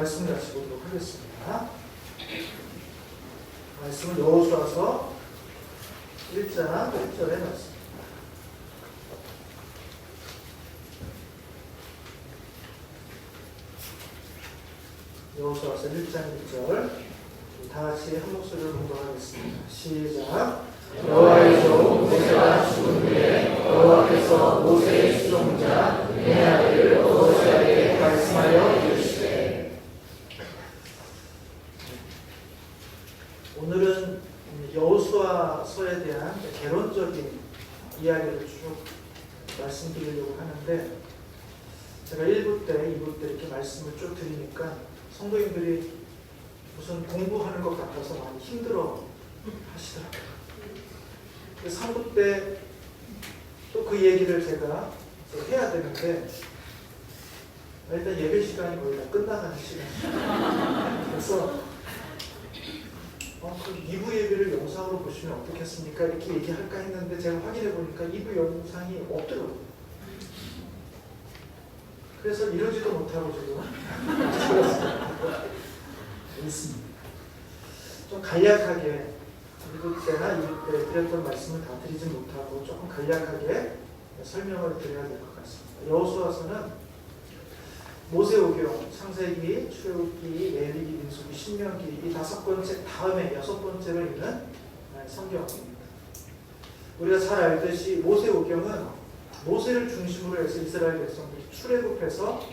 말씀 같이 보도록 하겠습니다. 말씀은 여호수아서 1장 1절의 말씀. 여호수아서 1장 1절 다 같이 한 목소리로 공독하겠습니다. 시작. 여호와의 종 모세가 죽은 후에 여호와께서 모세의 수종자 베냐를 여호수아에게 말씀하여 이르시되. 오늘은 여호수아서에 대한 개론적인 이야기를 쭉 말씀드리려고 하는데, 제가 1부 때, 2부 때 이렇게 말씀을 쭉 드리니까 성도님들이 무슨 공부하는 것 같아서 많이 힘들어 하시더라고요. 3부 때 또 그 얘기를 제가 해야 되는데, 일단 예배 시간이 거의 다 끝나가는 시간이에요. 그래서 그 2부 예배를 영상으로 보시면 어떻겠습니까? 이렇게 얘기할까 했는데 제가 확인해 보니까 2부 영상이 없더라고요. 그래서 이러지도 못하고 지금 있습니다. 좀 간략하게 1부 때나 2부 때 드렸던 말씀을 다 드리진 못하고 조금 간략하게 설명을 드려야 될 것 같습니다. 여호수아서는 모세오경, 창세기, 출애굽기, 레위기, 민수기, 신명기 이 5번째 다음에 6번째로 있는 성경입니다. 우리가 잘 알듯이 모세오경은 모세를 중심으로 해서 이스라엘 백성들이 출애굽해서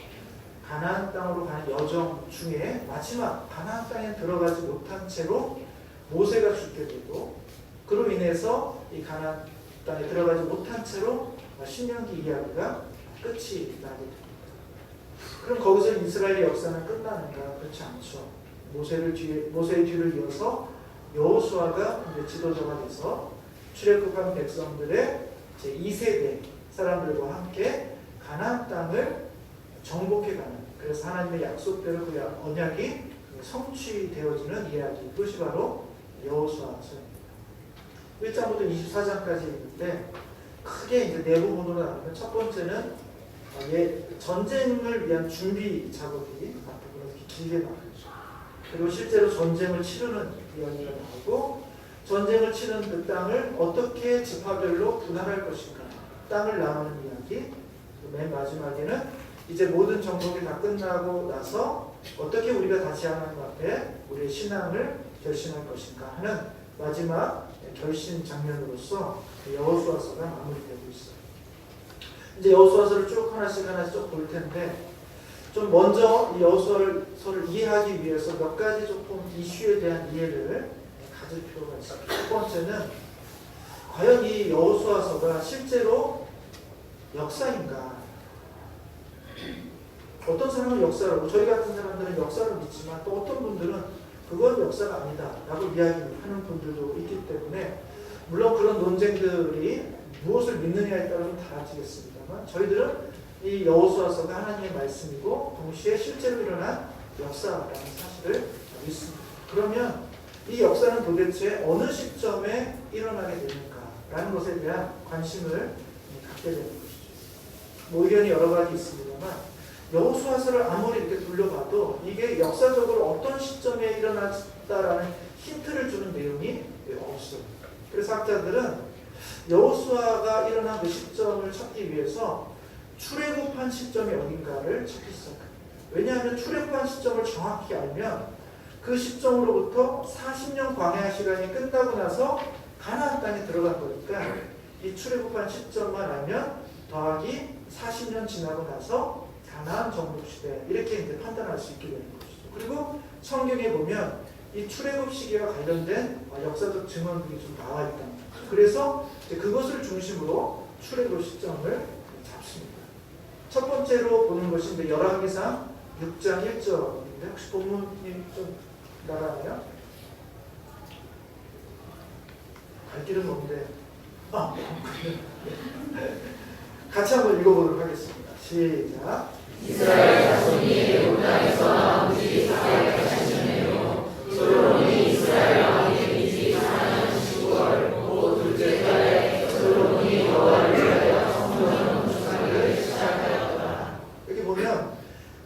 가나안 땅으로 가는 여정 중에 마지막 가나안 땅에 들어가지 못한 채로 모세가 죽게 되고, 그로 인해서 이 가나안 땅에 들어가지 못한 채로 신명기 이야기가 끝이 나게 됩니다. 그럼 거기서 이스라엘의 역사는 끝나는가? 그렇지 않죠. 모세의 뒤를 이어서 여호수아가 이제 지도자가 돼서 출애굽한 백성들의 제 2세대 사람들과 함께 가나안 땅을 정복해가는, 그래서 하나님의 약속대로 그 언약이 성취되어지는 이야기, 그것이 바로 여호수아서입니다. 1장부터 24장까지 있는데 크게 이제 네 부분으로 나누면, 첫 번째는 전쟁을 위한 준비 작업이 앞부분에 이렇게 길게 나오죠. 그리고 실제로 전쟁을 치르는 이야기가 나오고, 전쟁을 치른 그 땅을 어떻게 지파별로 분할할 것인가, 땅을 나누는 이야기. 맨 마지막에는 이제 모든 정복이 다 끝나고 나서 어떻게 우리가 다시 하나님 앞에 우리의 신앙을 결심할 것인가 하는 마지막 결심 장면으로서 여호수아서가 마무리되고 있어요. 이제 여호수아서를 쭉 하나씩 쭉 볼 텐데, 좀 먼저 이 여호수아서를 이해하기 위해서 몇 가지 조금 이슈에 대한 이해를 가질 필요가 있습니다. 첫 번째는 과연 이 여호수아서가 실제로 역사인가? 어떤 사람은 역사라고, 저희 같은 사람들은 역사를 믿지만 또 어떤 분들은 그건 역사가 아니다 라고 이야기하는 분들도 있기 때문에, 물론 그런 논쟁들이 무엇을 믿느냐에 따라 좀 달라지겠습니다만, 저희들은 이 여호수아서가 하나님의 말씀이고 동시에 실제로 일어난 역사라는 사실을 믿습니다. 그러면 이 역사는 도대체 어느 시점에 일어나게 되는가라는 것에 대한 관심을 갖게 되는 것이죠. 의견이 여러 가지 있습니다만, 여호수아서를 아무리 이렇게 돌려봐도 이게 역사적으로 어떤 시점에 일어났다라는 힌트를 주는 내용이 없어요. 그래서 학자들은 여호수아가 일어난 그 시점을 찾기 위해서 출애굽한 시점이 어딘가를 찾기 시작합니다. 왜냐하면 출애굽한 시점을 정확히 알면 그 시점으로부터 40년 광야 시간이 끝나고 나서 가나안 땅에 들어간 거니까, 이 출애굽한 시점만 알면 더하기 40년 지나고 나서 가나안 정복 시대, 이렇게 이제 판단할 수 있게 되는 것이죠. 그리고 성경에 보면 이 출애굽 시기와 관련된 역사적 증언들이 좀 나와 있다. 그래서 이제 그것을 중심으로 출애굽 시점을 잡습니다. 첫 번째로 보는 것이 이제 열왕기상 6장 1절인데, 혹시 본문이 좀 나가나요? 갈 길은 뭔데? 같이 한번 읽어보도록 하겠습니다. 시작. 이스라엘 자손이 요르단에서 나온 지 480년이요 솔로몬이 이스라엘 왕이 된 지 4년 19월 곧 둘째 달에 솔로몬이 여호와를 위하여 성전 건축하기를 시작하였더라. 여기 보면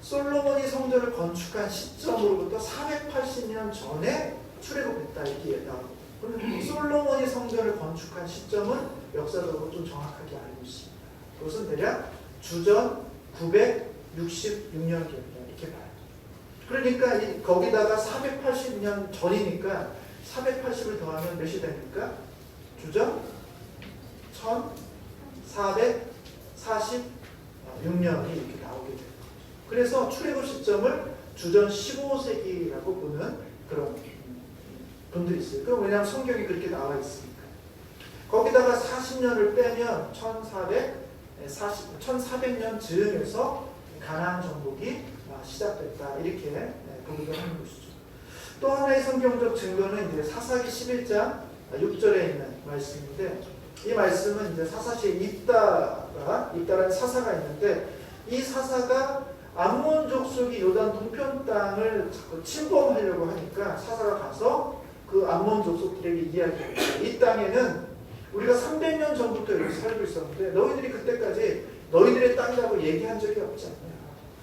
솔로몬이 성전을 건축한 시점으로부터 480년 전에 출애굽했다 이렇게 나옵니다. 그럼 솔로몬이 성전을 건축한 시점은 역사적으로 좀 정확하게 알고 있습니다. 그것은 대략 주전 966년경이다 이렇게 봐요. 그러니까 거기다가 480년 전이니까 480을 더하면 몇이 됩니까? 주전 1446년이 이렇게 나오게 돼요. 그래서 출애굽 시점을 주전 15세기라고 보는 그런 분들이 있어요. 그럼 왜냐하면 성경이 그렇게 나와 있으니까. 거기다가 40년을 빼면 1400년 즈음에서 가나안 정복이 시작됐다 이렇게 보기도 하는 것이죠. 또 하나의 성경적 증거는 이제 사사기 11장 6절에 있는 말씀인데, 이 말씀은 이제 사사시에 입다라는 사사가 있는데, 이 사사가 암몬 족속이 요단 동편 땅을 자꾸 침범하려고 하니까 사사가 가서 그 암몬 족속들에게 이야기합니다. 이 땅에는 우리가 300년 전부터 여기 살고 있었는데 너희들이 그때까지 너희들의 땅이라고 얘기한 적이 없지 않냐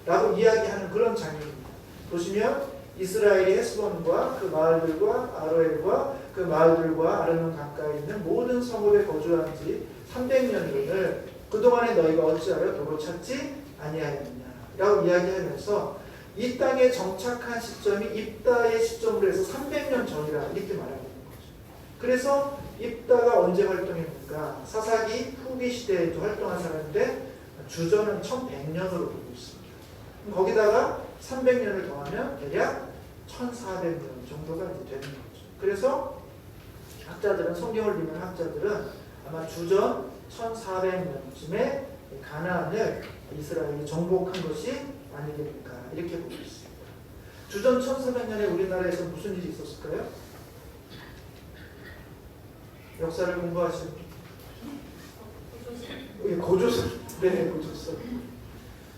라고 이야기하는 그런 장면입니다. 보시면 이스라엘이 헤스본과 그 마을들과 아로엘과 그 마을들과 아르논 가까이 있는 모든 성읍에 거주한 지 300년을 그동안에 너희가 어찌하여 도로 찾지 아니하였느냐 라고 이야기하면서 이 땅에 정착한 시점이 입다의 시점으로 해서 300년 전이라 이렇게 말하고 있는 거죠. 그래서 입다가 언제 활동했는가? 사사기 후기 시대에도 활동한 사람인데 주전은 1100년으로 보고 있습니다. 거기다가 300년을 더하면 대략 1400년 정도가 이제 되는 거죠. 그래서 학자들은, 성경을 믿는 학자들은 아마 주전 1400년쯤에 가나안을 이스라엘이 정복한 것이 아니겠는가 이렇게 보고 있습니다. 주전 1400년에 우리나라에서 무슨 일이 있었을까요? 역사를 공부하시는 고조선. 네, 고조선.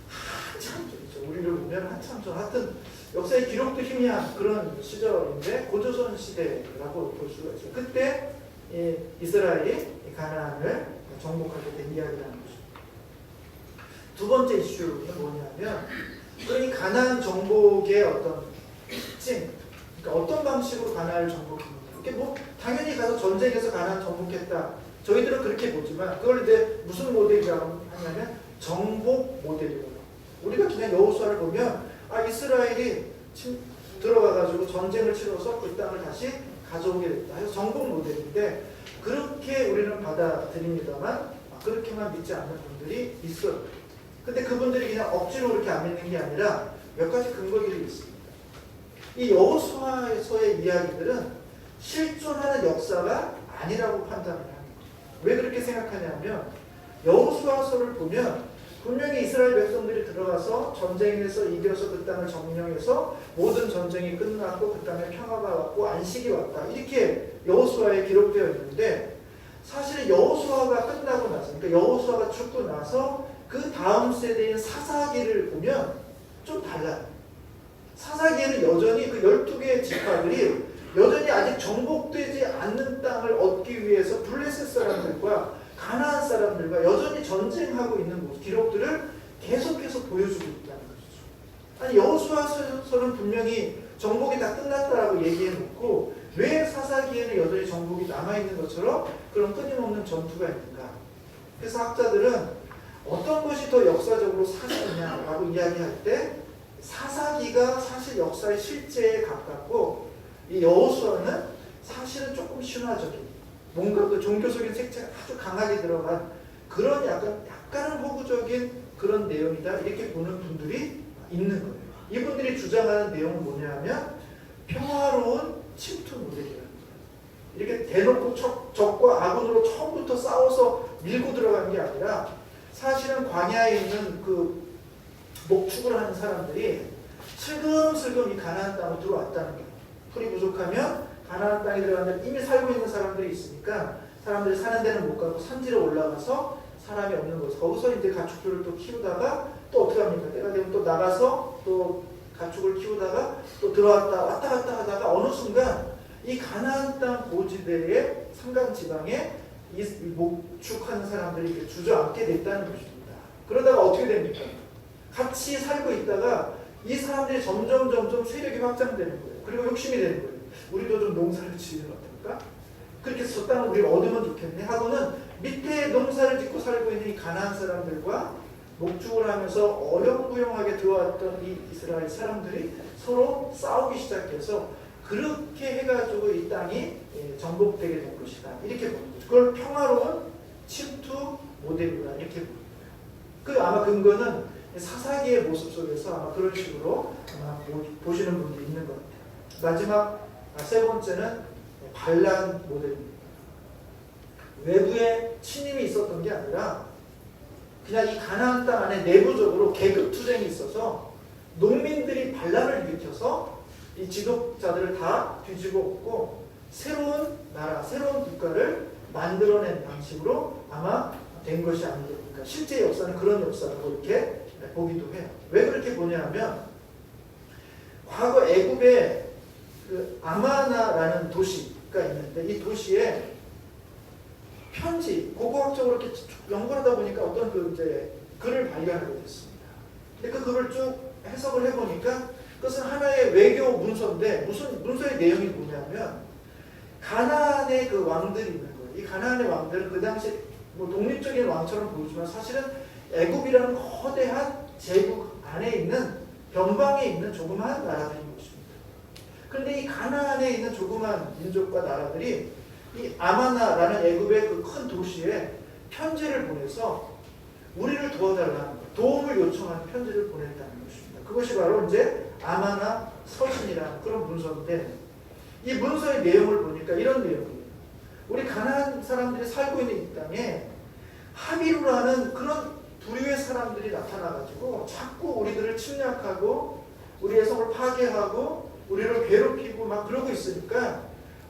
한참 전이죠. 우리를 보면 한참 전. 하여튼 역사의 기록도 희미한 그런 시절인데 고조선 시대라고 볼 수가 있어요. 그때 이스라엘이 가나안을 정복하게 된 이야기라는 거죠. 두 번째 이슈는 뭐냐면, 이 가나안 정복의 어떤 특징, 그러니까 어떤 방식으로 가나안을 정복했느냐. 이게 뭐 당연히 가서 전쟁에서 가나안 정복했다. 저희들은 그렇게 보지만 그걸 이제 무슨 모델이라고 하냐면 정복 모델이라고. 우리가 그냥 여호수아를 보면 이스라엘이 들어가가지고 전쟁을 치러서 그 땅을 다시 가져오게 됐다. 그래서 정복 모델인데 그렇게 우리는 받아들입니다만 그렇게만 믿지 않는 분들이 있어요. 근데 그분들이 그냥 억지로 그렇게 안 믿는 게 아니라 몇 가지 근거들이 있습니다. 이 여호수아에서의 이야기들은 실존하는 역사가 아니라고 판단을 합니다. 왜 그렇게 생각하냐면 여호수아서를 보면 분명히 이스라엘 백성들이 들어가서 전쟁에서 이겨서 그 땅을 점령해서 모든 전쟁이 끝났고 그 땅에 평화가 왔고 안식이 왔다 이렇게 여호수아에 기록되어 있는데, 사실은 여호수아가 끝나고 나서, 그러니까 여호수아가 죽고 나서 그 다음 세대인 사사기를 보면 좀 달라요. 사사기에는 여전히 그 12개의 지파들이 여전히 아직 정복되지 않는 땅을 얻기 위해서 블레셋 사람들과 가나안 사람들과 여전히 전쟁하고 있는 기록들을 계속해서 보여주고 있다는 것이죠. 아니 여호수아서는 분명히 정복이 다 끝났다라고 얘기해놓고 왜 사사기에는 여전히 정복이 남아있는 것처럼 그런 끊임없는 전투가 있는가. 그래서 학자들은 어떤 것이 더 역사적으로 사실이냐라고 이야기할 때 사사기가 사실 역사의 실제에 가깝고 이 여호수아는 사실은 조금 신화적인, 뭔가 그 종교적인 색채가 아주 강하게 들어간 그런 약간은 호구적인 그런 내용이다 이렇게 보는 분들이 있는 거예요. 이분들이 주장하는 내용은 뭐냐면 평화로운 침투 모델이라는 거예요. 이렇게 대놓고 적과 아군으로 처음부터 싸워서 밀고 들어간 게 아니라 사실은 광야에 있는 그 목축을 하는 사람들이 슬금슬금 이 가나안 땅으로 들어왔다는 거예요. 풀이 부족하면 가나안 땅에 들어가면 이미 살고 있는 사람들이 있으니까 사람들이 사는 데는 못 가고 산지로 올라가서 사람이 없는 곳, 거기서 이제 가축들을 또 키우다가 또 어떻게 합니까? 때가 되면 또 나가서 또 가축을 키우다가 또 들어왔다 왔다 갔다 하다가 어느 순간 이 가나안 땅 고지대의 산강 지방에 이 목축하는 사람들이 주저앉게 됐다는 것입니다. 그러다가 어떻게 됩니까? 같이 살고 있다가 이 사람들이 점점 세력이 확장되는 거예요. 그리고 욕심이 되는 거예요. 우리도 좀 농사를 지으면 어떨까? 그렇게 해서 저 땅을 우리가 얻으면 좋겠네 하고는 밑에 농사를 짓고 살고 있는 이 가나안 사람들과 목축을 하면서 어영부영하게 들어왔던 이 이스라엘 사람들이 서로 싸우기 시작해서 그렇게 해가지고 이 땅이 정복되게 된 것이다. 이렇게 보는 거죠. 그걸 평화로운 침투 모델이다. 이렇게 보는 거예요. 그 아마 근거는 사사기의 모습 속에서 아마 그런 식으로 아마 보시는 분들이 있는 것 같아요. 마지막 세 번째는 반란 모델입니다. 외부에 침입이 있었던 게 아니라 그냥 이 가나안 땅 안에 내부적으로 계급 투쟁이 있어서 농민들이 반란을 일으켜서 이 지도자들을 다 뒤집어 엎고 새로운 나라, 새로운 국가를 만들어낸 방식으로 아마 된 것이 아니겠습니까? 실제 역사는 그런 역사라고 이렇게 보기도 해요. 왜 그렇게 보냐면 과거 애굽에 그 아마나라는 도시가 있는데 이 도시에 편지, 고고학적으로 이렇게 연구하다 보니까 어떤 그 이제 글을 발견하게 됐습니다. 근데 그 글을 쭉 해석을 해보니까 그것은 하나의 외교 문서인데 무슨 문서의 내용이 뭐냐면 가나안의 그 왕들이 있는 거예요. 이 가나안의 왕들은 그 당시 뭐 독립적인 왕처럼 보이지만 사실은 애굽이라는 거대한 제국 안에 있는 변방에 있는 조그마한 나라들인 것입니다. 그런데 이 가나안에 있는 조그마한 민족과 나라들이 이 아마나라는 애굽의 그 큰 도시에 편지를 보내서 우리를 도와달라는 것, 도움을 요청하는 편지를 보냈다는 것입니다. 그것이 바로 이제 아마나 서신이라는 그런 문서인데 이 문서의 내용을 보니까 이런 내용이에요. 우리 가나안 사람들이 살고 있는 이 땅에 하비루라는 그런 부류의 사람들이 나타나가지고 자꾸 우리들을 침략하고 우리의 성을 파괴하고 우리를 괴롭히고 막 그러고 있으니까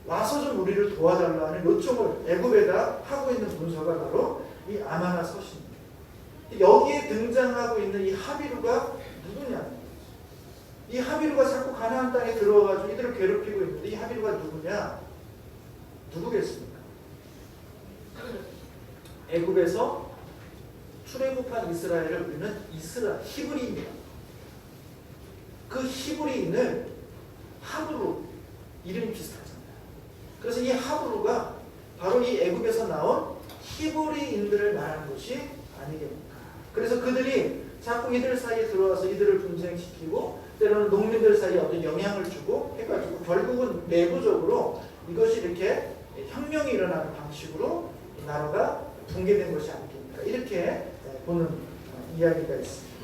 와서 좀 우리를 도와달라는 요청을 애굽에다 하고 있는 문서가 바로 이 아마나 서신입니다. 여기에 등장하고 있는 이 하비루가 누구냐? 이 하비루가 자꾸 가나안 땅에 들어와가지고 이들을 괴롭히고 있는데 이 하비루가 누구냐? 누구겠습니까? 애굽에서 출애굽한 이스라엘을 우리는 히브리인이다. 그 히브리인을 하브루 이름이 비슷하잖아요. 그래서 이 하브루가 바로 이 애굽에서 나온 히브리인들을 말하는 것이 아니겠습니까? 그래서 그들이 자꾸 이들 사이에 들어와서 이들을 분쟁시키고 때로는 농민들 사이에 어떤 영향을 주고 해가지고 결국은 내부적으로 이것이 이렇게 혁명이 일어나는 방식으로 나라가 붕괴된 것이 아니겠습니까? 이렇게 보는 이야기가 있습니다.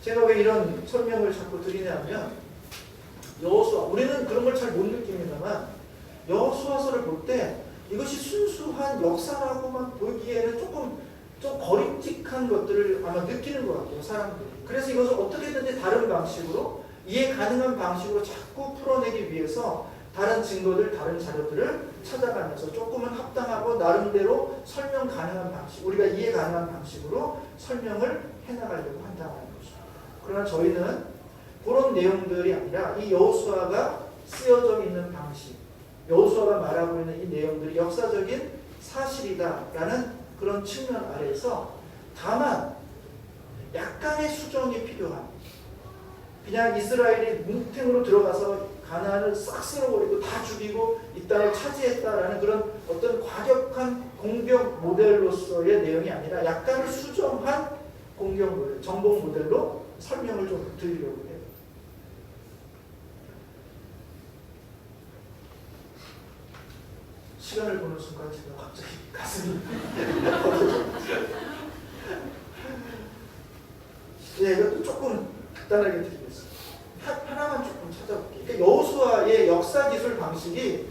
제가 왜 이런 설명을 자꾸 드리냐면 여호수아, 우리는 그런 걸 잘 못 느낍니다만 여호수아서를 볼 때 이것이 순수한 역사라고만 보기에는 조금 좀 거리틱한 것들을 아마 느끼는 것 같아요, 사람들이. 그래서 이것을 어떻게든지 다른 방식으로 이해 가능한 방식으로 자꾸 풀어내기 위해서 다른 증거들, 다른 자료들을 찾아가면서 조금은 합당하고 나름대로 설명 가능한 방식, 우리가 이해 가능한 방식으로 설명을 해나가려고 한다는 거죠. 그러나 저희는 그런 내용들이 아니라 이 여호수아가 쓰여져 있는 방식, 여호수아가 말하고 있는 이 내용들이 역사적인 사실이다라는 그런 측면 아래에서 다만 약간의 수정이 필요한, 그냥 이스라엘이 뭉탱으로 들어가서 가나안을 싹 쓸어버리고 다 죽이고 이 땅을 차지했다라는 그런 어떤 과격한 공격 모델로서의 내용이 아니라 약간을 수정한 공격 모델, 정복 모델로 설명을 좀 드리려고 해요. 시간을 보는 순간 제가 갑자기 가슴이 네, 이것도 조금 간단하게 드리겠습니다. 하나만 조금 찾아볼게요. 그러니까 여호수아의 역사 기술 방식이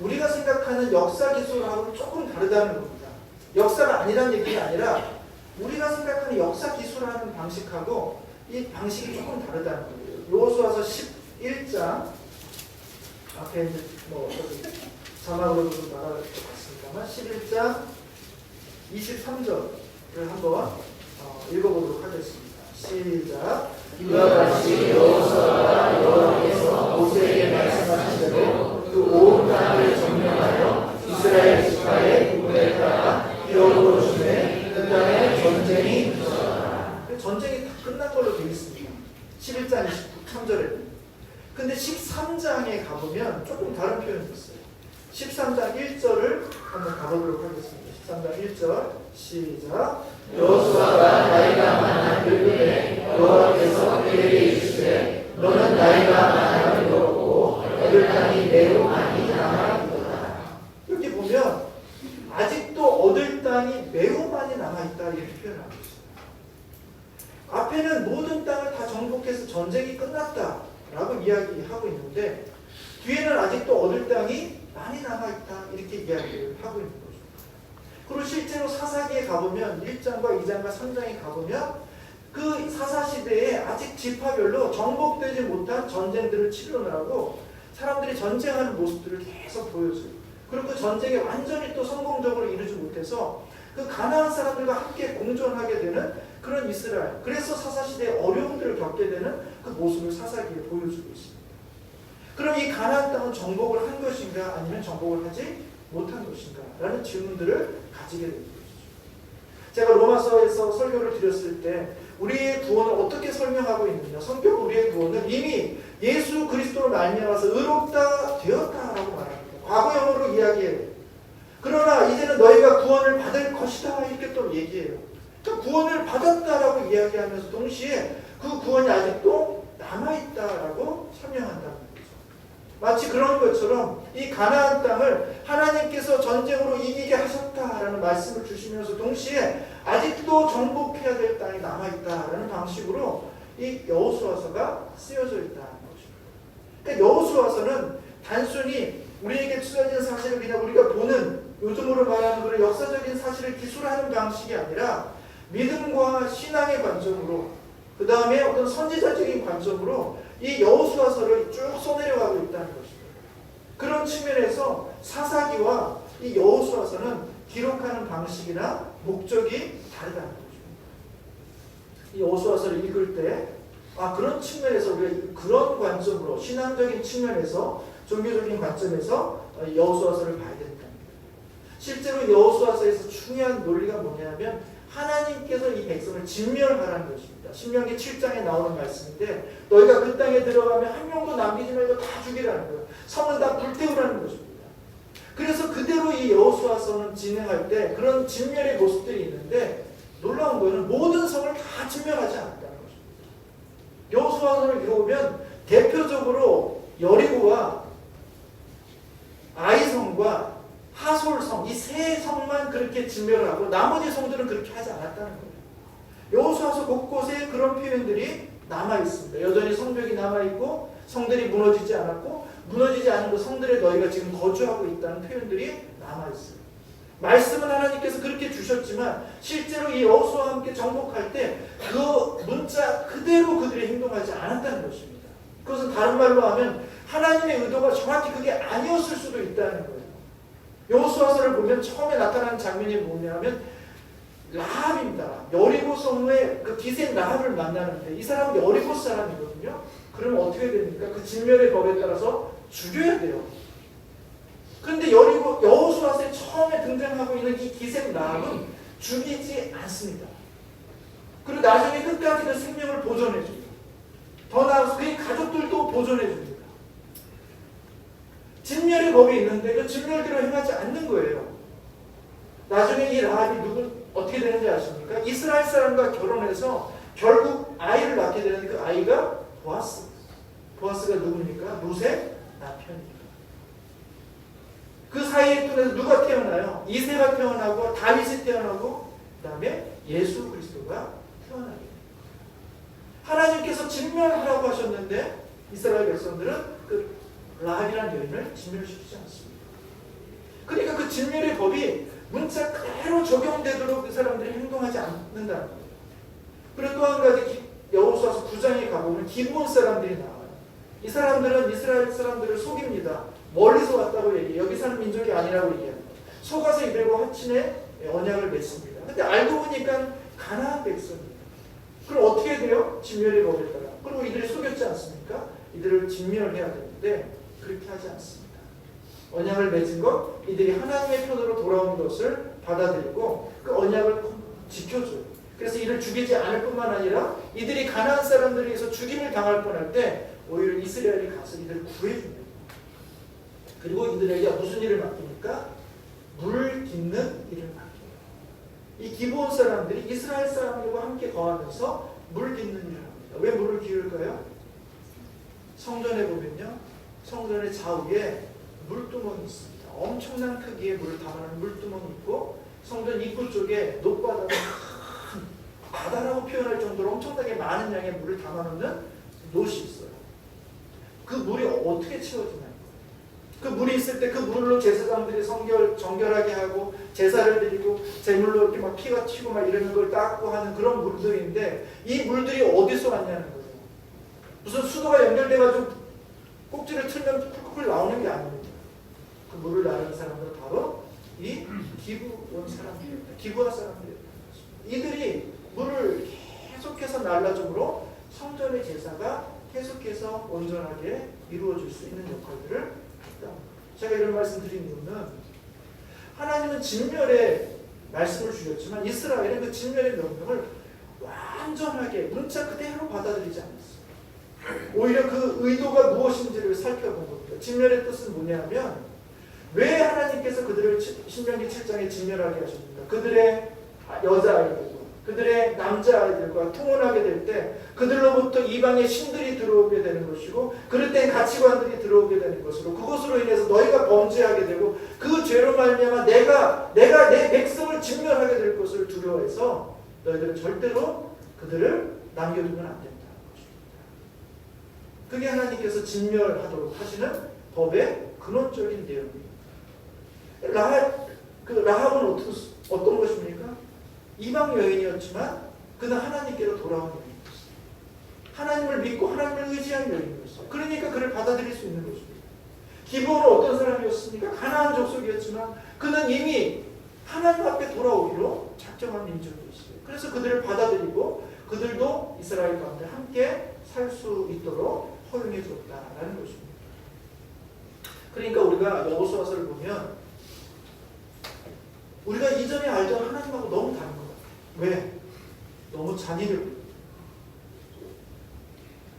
우리가 생각하는 역사 기술하고는 조금 다르다는 겁니다. 역사가 아니라는 얘기가 아니라 우리가 생각하는 역사 기술하는 방식하고 이 방식이 조금 다르다는 거예요. 여호수아서 11장 앞에 이제 뭐 자막으로도 나갈 것 같습니다만 11장 23절을 한번 읽어보도록 하겠습니다. 시작. 이와 같이 여호수아가 여호와께서 모세에게 말씀하신 대로 그 온 땅을 점령하여 이스라엘 지파의 군대에 따라 기업으로 주매 그 땅에 전쟁이 있었다. 전쟁이 다 끝난 걸로 되어 있습니다. 11장 13, 23절에. 근데 13장에 가보면 조금 다른 표현이 있어요. 13장 1절을 한번 가보도록 하겠습니다. 13장 1절 시작. 여호수아가 나이가 많아 늙음에 여호와께서 그에게 이르시되 너는 나이가 많아 늙었고 얻을 땅이 매우 많이 남아있도다. 이렇게 보면 아직도 얻을 땅이 매우 많이 남아있다 이렇게 표현하고 있어요. 앞에는 모든 땅을 다 정복해서 전쟁이 끝났다라고 이야기하고 있는데 뒤에는 아직도 얻을 땅이 많이 남아있다 이렇게 이야기를 하고 있는 거죠. 그리고 실제로 사사기에 가보면 1장과 2장과 3장에 가보면 그 사사시대에 아직 지파별로 정복되지 못한 전쟁들을 치르느라고 사람들이 전쟁하는 모습들을 계속 보여줘요. 그리고 그 전쟁에 완전히 또 성공적으로 이루지 못해서 그 가나안 사람들과 함께 공존하게 되는 그런 이스라엘. 그래서 사사시대에 어려움들을 겪게 되는 그 모습을 사사기에 보여주고 있습니다. 그럼 이 가나안 땅은 정복을 한 것인가 아니면 정복을 하지 못한 것인가 라는 질문들을 가지게 되는 거죠. 제가 로마서에서 설교를 드렸을 때 우리의 구원을 어떻게 설명하고 있느냐. 성경 우리의 구원은 이미 예수 그리스도로 말미암아서 의롭다 되었다라고 말합니다. 과거형으로 이야기해요. 그러나 이제는 너희가 구원을 받을 것이다 이렇게 또 얘기해요. 그러니까 구원을 받았다라고 이야기하면서 동시에 그 구원이 아직도 남아있다라고 설명한다는 거죠. 마치 그런 것처럼 이 가나안 땅을 하나님께서 전쟁으로 이기게 하셨다라는 말씀을 주시면서 동시에 아직도 정복해야 될 땅이 남아있다라는 방식으로 이 여호수아서가 쓰여져 있다는 것입니다. 그러니까 여호수아서는 단순히 우리에게 주어진 사실을 그냥 우리가 보는 요즘으로 말하는 그런 역사적인 사실을 기술하는 방식이 아니라 믿음과 신앙의 관점으로 그 다음에 어떤 선지자적인 관점으로 이 여호수아서를 쭉 써내려가고 있다는 것입니다. 그런 측면에서 사사기와 이 여호수아서는 기록하는 방식이나 목적이 다르다는 것입니다. 이 여호수아서를 읽을 때 그런 측면에서 우리가 그런 관점으로 신앙적인 측면에서 종교적인 관점에서 여호수아서를 봐야 된답니다. 실제로 여호수아서에서 중요한 논리가 뭐냐면 하나님께서 이 백성을 진멸하라는 것입니다. 신명기 7장에 나오는 말씀인데 너희가 그 땅에 들어가면 한 명도 남기지 말고 다 죽이라는 거예요. 성을 다 불태우라는 것입니다. 그래서 그대로 이 여호수아서는 진행할 때 그런 진멸의 모습들이 있는데 놀라운 거는 모든 성을 다 진멸하지 않았다는 것입니다. 여호수아서를 읽어보면 대표적으로 여리고와 아이성과 하솔성 이 세 성만 그렇게 진멸을 하고 나머지 성들은 그렇게 하지 않았다는 거예요. 여호수아서 곳곳에 그런 표현들이 남아있습니다. 여전히 성벽이 남아있고 성들이 무너지지 않았고 무너지지 않은 그 성들에 너희가 지금 거주하고 있다는 표현들이 남아있어요. 말씀은 하나님께서 그렇게 주셨지만 실제로 이 여호수아와 함께 정복할 때 그 문자 그대로 그들이 행동하지 않았다는 것입니다. 그것은 다른 말로 하면 하나님의 의도가 정확히 그게 아니었을 수도 있다는 거예요. 여호수아서를 보면 처음에 나타나는 장면이 뭐냐면 라합입니다. 여리고 성의 그 기생 라합을 만나는데 이 사람은 여리고 사람이거든요. 그러면 어떻게 됩니까? 그 진멸의 법에 따라서 죽여야 돼요. 그런데 여호수아서에 처음에 등장하고 있는 이 기생 라합은 죽이지 않습니다. 그리고 나중에 끝까지 그 생명을 보존해줘요. 더 나아가서 그의 가족들도 보존해줍니다. 진멸의 법이 있는데 그 진멸대로 행하지 않는 거예요. 나중에 이 라합이 어떻게 되는지 아십니까? 이스라엘 사람과 결혼해서 결국 아이를 낳게 되는데 그 아이가 보아스. 보아스가 누굽니까? 룻의 남편입니다. 그 사이에 통해서 누가 태어나요? 이새가 태어나고 다윗이 태어나고 그 다음에 예수 그리스도가 태어나게 됩니다. 하나님께서 진멸하라고 하셨는데 이스라엘 백성들은 그 라합이라는 여인을 진멸시키지 않습니다. 그러니까 그 진멸의 법이 문자 그대로 적용되도록 그 사람들이 행동하지 않는다는 거예요. 그리고 또 한 가지 여호수아서 9장에 가보면 기브온 사람들이 나와요. 이 사람들은 이스라엘 사람들을 속입니다. 멀리서 왔다고 얘기해요. 여기 사는 민족이 아니라고 얘기합니다. 속아서 이들과 화친의 언약을 맺습니다. 근데 알고 보니까 가나안 백성입니다. 그럼 어떻게 돼요? 진멸의 법에 따라. 그리고 이들이 속였지 않습니까? 이들을 진멸해야 되는데 그렇게 하지 않습니다. 언약을 맺은 것, 이들이 하나님의 편으로 돌아온 것을 받아들이고 그 언약을 지켜줘요. 그래서 이를 죽이지 않을 뿐만 아니라 이들이 가나안 사람들에 의해서 죽임을 당할 뻔할 때 오히려 이스라엘이 가서 이들을 구해줍니다. 그리고 이들에게 무슨 일을 맡깁니까? 물 깃는 일을 맡겨요. 이 기브온 사람들이 이스라엘 사람들과 함께 거하면서 물 깃는 일을 합니다. 왜 물을 기울까요? 성전에 보면요, 성전의 좌우에 물두멍이 있습니다. 엄청난 크기의 물을 담아놓은 물두멍이 있고 성전 입구 쪽에 높바다가 바다라고 표현할 정도로 엄청나게 많은 양의 물을 담아놓는 놋이 있어요. 그 물이 어떻게 채워지나요? 그 물이 있을 때 그 물로 제사장들이 정결하게 하고 제사를 드리고 제물로 이렇게 막 피가 튀고 막 이러는 걸 닦고 하는 그런 물들인데 이 물들이 어디서 왔냐는 거예요. 무슨 수도가 연결돼가지고 꼭지를 틀면 쿨쿨 나오는 게 아닙니다. 그 물을 나르는 사람들은 바로 이 기브온 사람들입니다. 기브온 사람들입니다. 이들이 물을 계속해서 날라줌으로 성전의 제사가 계속해서 온전하게 이루어질 수 있는 역할들을 했다. 제가 이런 말씀 드린 이유는 하나님은 진멸의 말씀을 주셨지만 이스라엘은 그 진멸의 명령을 완전하게 문자 그대로 받아들이지 않았어요. 오히려 그 의도가 무엇인지를 살펴본 겁니다. 진멸의 뜻은 뭐냐면 왜 하나님께서 그들을 신명기 7장에 진멸하게 하십니까? 그들의 여자아이들과 그들의 남자아이들과 통혼하게 될 때 그들로부터 이방의 신들이 들어오게 되는 것이고 그럴 땐 가치관들이 들어오게 되는 것으로 그것으로 인해서 너희가 범죄하게 되고 그 죄로 말미암아 내가 내 백성을 진멸하게 될 것을 두려워해서 너희들은 절대로 그들을 남겨두면 안 된다는 것입니다. 그게 하나님께서 진멸하도록 하시는 법의 근원적인 내용입니다. 라합은 어떤 것입니까? 이방 여인이었지만 그는 하나님께로 돌아온 여인이었어요. 하나님을 믿고 하나님을 의지한 여인이었어요. 그러니까 그를 받아들일 수 있는 것입니다. 기브온은 어떤 사람이었습니까? 가나안 족속이었지만 그는 이미 하나님 앞에 돌아오기로 작정한 민족이었어요. 그래서 그들을 받아들이고 그들도 이스라엘 가운데 함께 살 수 있도록 허용해 줬다라는 것입니다. 그러니까 우리가 여호수아서를 보면 우리가 이전에 알던 하나님하고 너무 다른 것 같아요. 왜? 너무 잔인해 보여요.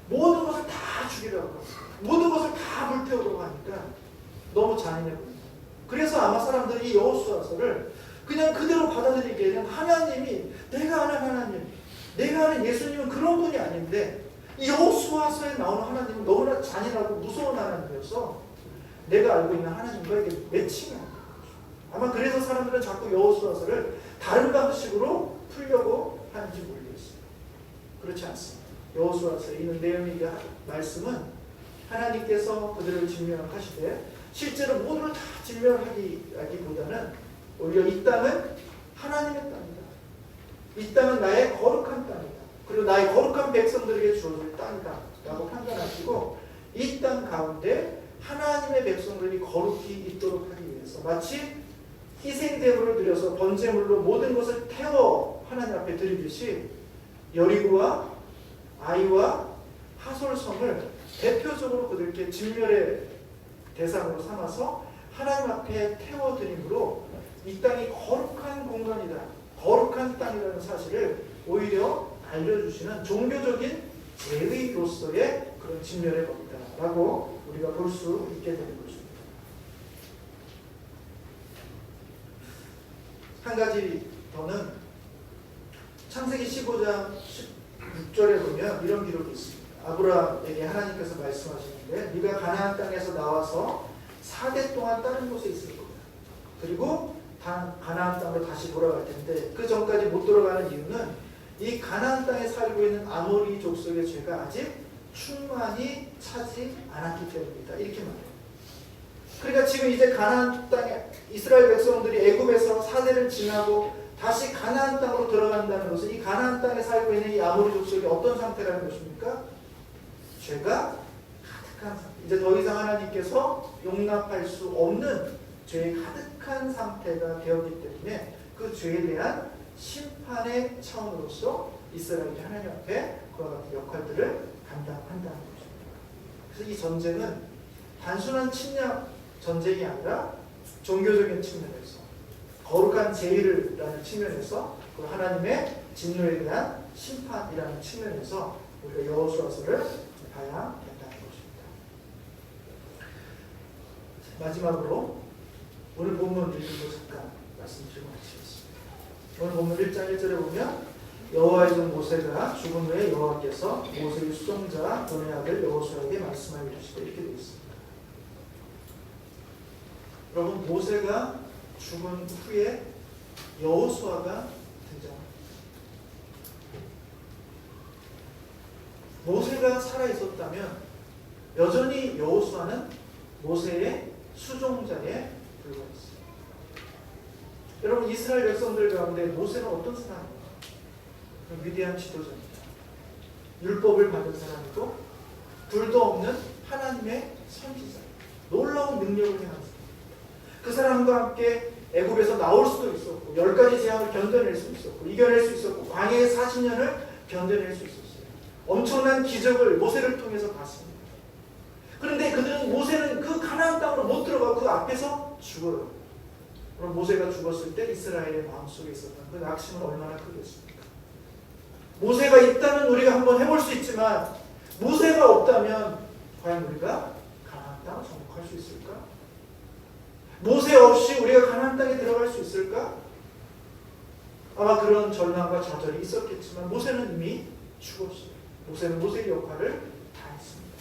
모든 것을 다 죽이려고 하고 모든 것을 다 불태우려고 하니까 너무 잔인해 보여요. 그래서 아마 사람들이 이 여호수아서를 그냥 그대로 받아들이게 되는 하나님이 내가 아는 하나님, 내가 아는 예수님은 그런 분이 아닌데 이 여호수아서에 나오는 하나님은 너무나 잔인하고 무서운 하나님이어서 내가 알고 있는 하나님과 이게 매칭이 안 돼요. 아마 그래서 사람들은 자꾸 여호수아서를 다른 방식으로 풀려고 하는지 모르겠어요. 그렇지 않습니다. 여호수아서에 있는 내용의 말씀은 하나님께서 그들을 진멸하시되 실제로 모두를 다 진멸하기보다는 오히려 이 땅은 하나님의 땅이다. 이 땅은 나의 거룩한 땅이다. 그리고 나의 거룩한 백성들에게 주어질 땅이다 라고 판단하시고 이 땅 가운데 하나님의 백성들이 거룩히 있도록 하기 위해서 마치 희생제물을 드려서 번제물로 모든 것을 태워 하나님 앞에 드리듯이 여리고와 아이와 하솔성을 대표적으로 그들께 진멸의 대상으로 삼아서 하나님 앞에 태워드림으로 이 땅이 거룩한 공간이다, 거룩한 땅이라는 사실을 오히려 알려주시는 종교적인 제의로서의 그런 진멸의 법이다라고 우리가 볼 수 있게 되는 것입니다. 한 가지 더는 창세기 15장 16절에 보면 이런 기록이 있습니다. 아브라함에게 하나님께서 말씀하시는데 네가 가나안 땅에서 나와서 4대 동안 다른 곳에 있을 거다. 그리고 가나안 땅으로 다시 돌아갈 텐데 그 전까지 못 돌아가는 이유는 이 가나안 땅에 살고 있는 아모리 족속의 죄가 아직 충만히 차지 않았기 때문이다. 이렇게 말해요. 그러니까 지금 이제 가나안 땅에 이스라엘 백성들이 애굽에서 4대를 지나고 다시 가나안 땅으로 들어간다는 것은 이 가나안 땅에 살고 있는 이 아모리 족속이 어떤 상태라는 것입니까? 죄가 가득한 상태. 이제 더 이상 하나님께서 용납할 수 없는 죄에 가득한 상태가 되었기 때문에 그 죄에 대한 심판의 차원으로서 이스라엘이 하나님 앞에 그와 같은 역할들을 감당한다는 것입니다. 그래서 이 전쟁은 단순한 침략 전쟁이 아니라 종교적인 측면에서 거룩한 제의라는 측면에서 그 하나님의 진노에 대한 심판이라는 측면에서 우리가 여호수아서를 봐야 된다는 것입니다. 마지막으로 오늘 본문 읽고 잠깐 말씀드리고 마치겠습니다. 오늘 본문 1장 1절에 보면 여호와의 종 모세가 죽은 후에 여호와께서 모세의 수종자 눈의 아들 여호수아에게 말씀하여 이르시되 이렇게 되어 있습니다. 여러분, 모세가 죽은 후에 여호수아가 등장합니다. 모세가 살아 있었다면 여전히 여호수아는 모세의 수종자에 불과했어요. 여러분, 이스라엘 백성들 가운데 모세는 어떤 사람입니까? 위대한 지도자입니다. 율법을 받은 사람이고 불도 없는 하나님의 선지자, 놀라운 능력을 행한 사람. 그 사람과 함께 애굽에서 나올 수도 있었고 10가지 재앙을 견뎌낼 수 있었고 이겨낼 수 있었고 광야의 40년을 견뎌낼 수 있었어요. 엄청난 기적을 모세를 통해서 봤습니다. 그런데 모세는 그 가나안 땅으로 못 들어가고 그 앞에서 죽어요. 그럼 모세가 죽었을 때 이스라엘의 마음속에 있었던 그 낙심은 얼마나 크겠습니까? 모세가 있다면 우리가 한번 해볼 수 있지만 모세가 없다면 과연 우리가 가나안 땅을 정복할 수 있을까? 모세 없이 우리가 가나안 땅에 들어갈 수 있을까? 아마 그런 절망과 좌절이 있었겠지만 모세는 이미 죽었어요. 모세는 모세의 역할을 다 했습니다.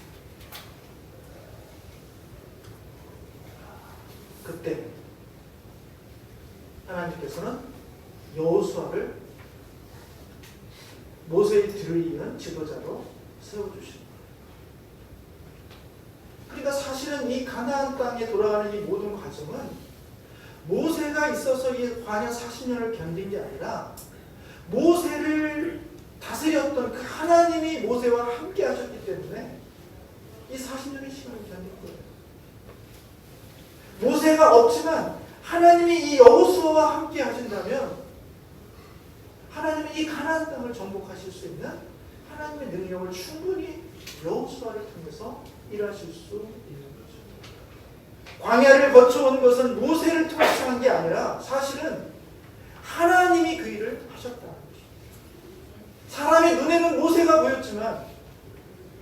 그때 하나님께서는 여호수아를 모세의 뒤를 이은 지도자로 세워주십니다. 그러니까 사실은 이 가나안 땅에 돌아가는 이 모든 과정은 모세가 있어서 이 광야 40년을 견딘 게 아니라 모세를 다스렸던 그 하나님이 모세와 함께 하셨기 때문에 이 40년의 시간을 견딘 거예요. 모세가 없지만 하나님이 이 여호수아와 함께 하신다면 하나님이 이 가나안 땅을 정복하실 수 있는 하나님의 능력을 충분히 여호수아를 통해서 일하실 수 있는 거죠. 광야를 거쳐온 것은 모세를 통해서 한 게 아니라 사실은 하나님이 그 일을 하셨다는 것입니다. 사람의 눈에는 모세가 보였지만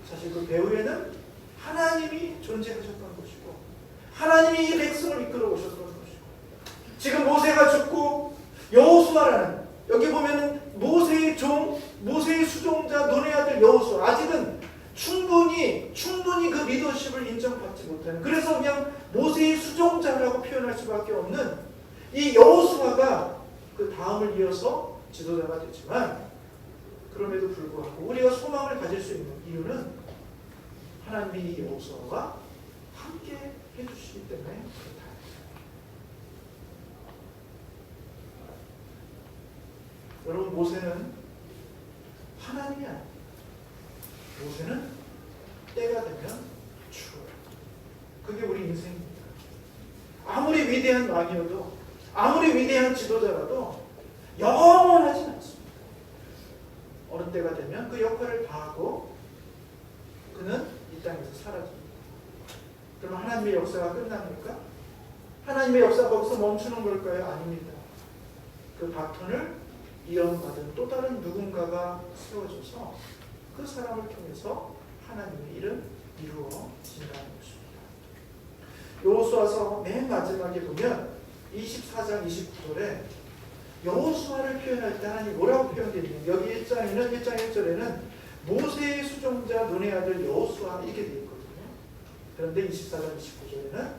사실 그 배후에는 하나님이 존재하셨던 것이고 하나님이 이 백성을 이끌어 오셨던 것이고 지금 모세가 죽고 여호수아라는 여기 보면은 모세의 종, 모세의 수종자 눈의 아들 여호수아 아직은 충분히 그 리더십을 인정받지 못하는 그래서 그냥 모세의 수종자라고 표현할 수밖에 없는 이 여호수아가 그 다음을 이어서 지도자가 됐지만 그럼에도 불구하고 우리가 소망을 가질 수 있는 이유는 하나님이 이 여호수아와 함께 해주시기 때문에 그렇다. 여러분, 모세는 하나님이 아닙니다. 모세는 때가 되면 죽어요. 그게 우리 인생입니다. 아무리 위대한 왕이어도 아무리 위대한 지도자라도 영원하진 않습니다. 어느 때가 되면 그 역할을 다하고 그는 이 땅에서 사라집니다. 그럼 하나님의 역사가 끝납니까? 하나님의 역사가 거기서 멈추는 걸까요? 아닙니다. 그 바톤을 이어받은 또 다른 누군가가 세워져서 그 사람을 통해서 하나님의 일은 이루어진다는 것입니다. 여호수아서 맨 마지막에 보면 24장 29절에 여호수아를 표현할 때 하나님이 뭐라고 표현되어 있냐면 여기 1장 1절에는 모세의 수종자 눈의 아들 여호수아 이렇게 되어 있거든요. 그런데 24장 29절에는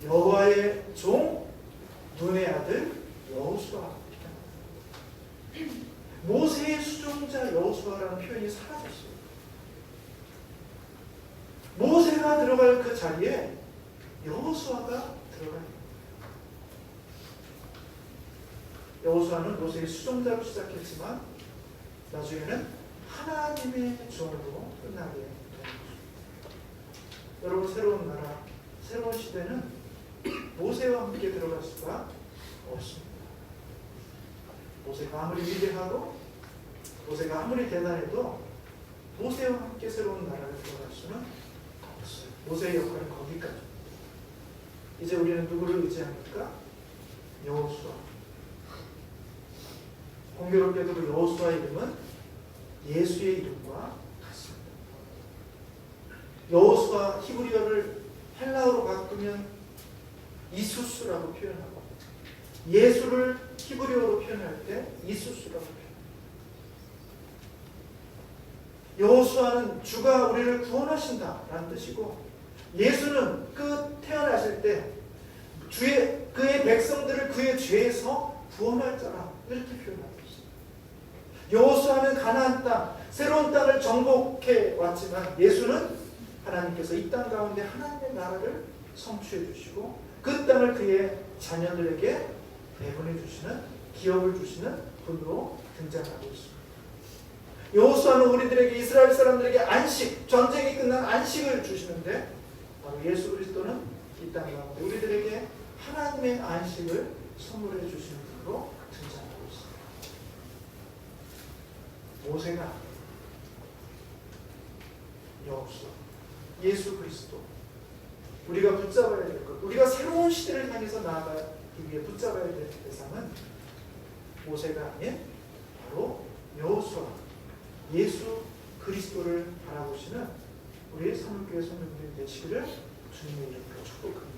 여호와의 종 눈의 아들 여호수아 모세의 수종자 여호수아라는 표현이 사라졌어요. 모세가 들어갈 그 자리에 여호수아가 들어가요. 여호수아는 모세의 수종자로 시작했지만 나중에는 하나님의 종으로 끝나게 되는 것입니다. 여러분, 새로운 나라, 새로운 시대는 모세와 함께 들어갈 수가 없습니다. 모세가 아무리 위대하고 모세가 아무리 대단해도 모세와 함께 새로운 나라를 들어갈 수는 없어요. 모세의 역할은 거기까지. 이제 우리는 누구를 의지합니까? 여호수아. 공교롭게도 그 여호수아 이름은 예수의 이름과 같습니다. 여호수아 히브리어를 헬라어로 바꾸면 이수스라고 표현하고, 예수를 히브리어로 표현할 때 이수스라고 표현합니다. 여호수아는 주가 우리를 구원하신다라는 뜻이고, 예수는 그 태어나실 때 그의 백성들을 그의 죄에서 구원할 자라, 이렇게 표현하고 있습니다. 여호수아는 가나안 땅, 새로운 땅을 정복해 왔지만, 예수는 하나님께서 이 땅 가운데 하나님의 나라를 성취해 주시고 그 땅을 그의 자녀들에게 내보내 주시는, 기업을 주시는 분으로 등장하고 있습니다. 여호수아는 우리들에게, 이스라엘 사람들에게 안식, 전쟁이 끝난 안식을 주시는데, 바로 예수 그리스도는 이 땅 가운데 우리들에게 하나님의 안식을 선물해 주시는 분으로 등장하고 있습니다. 모세가 여호수아, 예수 그리스도, 우리가 붙잡아야 될 것, 우리가 새로운 시대를 향해서 나아가기 위해 붙잡아야 될 대상은 모세가 아닌 바로 여호수아, 예수 그리스도를 바라보시는 우리 사물교회 성도들이 되시기를 주님의 이름으로 축복합니다.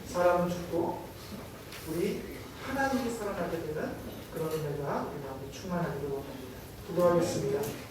사람은 죽고 우리 하나님이 살아나게 되는 그런 은혜가 우리 마음에 충만하기를 원합니다. 기도하겠습니다.